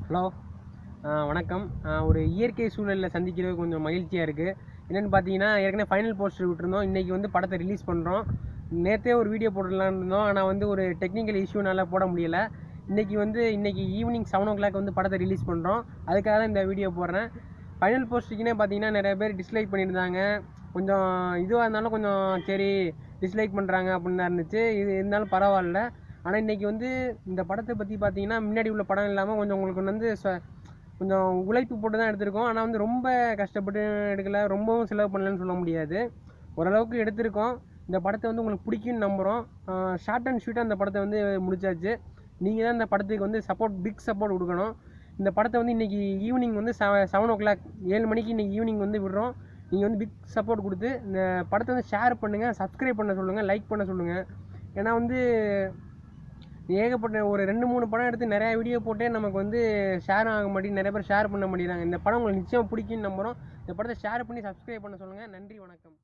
Hello, வணக்கம். ஒரு இயற்கை சூழலில் சந்திக்கிறது கொஞ்சம் மகிழ்ச்சியாக இருக்குது. என்னென்னு பார்த்தீங்கன்னா, ஏற்கனவே ஃபைனல் போஸ்டர் விட்டுருந்தோம். இன்றைக்கி வந்து படத்தை ரிலீஸ் பண்ணுறோம். நேற்றே ஒரு வீடியோ போடலான்னு இருந்தோம். ஆனால் வந்து ஒரு டெக்னிக்கல் இஷ்யூனால போட முடியலை. இன்றைக்கி ஈவினிங் 7 o'clock வந்து படத்தை ரிலீஸ் பண்ணுறோம். அதுக்காக தான் இந்த வீடியோ போடுறேன். ஃபைனல் போஸ்டருக்குன்னே பார்த்தீங்கன்னா நிறைய பேர் டிஸ்லைக் பண்ணியிருந்தாங்க. கொஞ்சம் இதுவாக இருந்தாலும் கொஞ்சம் சரி டிஸ்லைக் பண்ணுறாங்க அப்படின்னு தான் இருந்துச்சு. இது இருந்தாலும் பரவாயில்ல. ஆனால் இன்றைக்கி வந்து இந்த படத்தை பற்றி பார்த்தீங்கன்னா முன்னாடி உள்ள படம் இல்லாமல் கொஞ்சம் உங்களுக்கு வந்து கொஞ்சம் உழைப்பு போட்டு தான் எடுத்திருக்கோம். ஆனால் வந்து ரொம்ப கஷ்டப்பட்டு எடுக்கலை, ரொம்பவும் செலவு பண்ணலன்னு சொல்ல முடியாது. ஓரளவுக்கு எடுத்திருக்கோம். இந்த படத்தை வந்து உங்களுக்கு பிடிக்கும்னு நம்புகிறோம். ஷார்ட் அண்ட் ஸ்வீட்டாக இந்த படத்தை வந்து முடிச்சாச்சு. நீங்கள் தான் இந்த படத்துக்கு வந்து பிக் சப்போர்ட் கொடுக்கணும். இந்த படத்தை வந்து இன்றைக்கி ஈவினிங் வந்து 7 o'clock 7 மணிக்கு இன்றைக்கி ஈவினிங் வந்து விடுறோம். நீங்கள் வந்து பிக் சப்போர்ட் கொடுத்து இந்த படத்தை வந்து ஷேர் பண்ணுங்கள், சப்ஸ்கிரைப் பண்ண சொல்லுங்கள், லைக் பண்ண சொல்லுங்கள். ஏன்னா வந்து ஏகப்பட்ட ஒரு 2-3 படம் எடுத்து நிறையா வீடியோ போட்டே நமக்கு வந்து ஷேர் ஆக மாட்டேங்குது. நிறைய பேர் ஷேர் பண்ண மாட்டேங்கிறாங்க. இந்த படம் உங்களுக்கு நிச்சயம் பிடிக்கும்னு நம்புகிறோம். இந்த படத்தை ஷேர் பண்ணி சப்ஸ்கிரைப் பண்ண சொல்லுங்கள். நன்றி, வணக்கம்.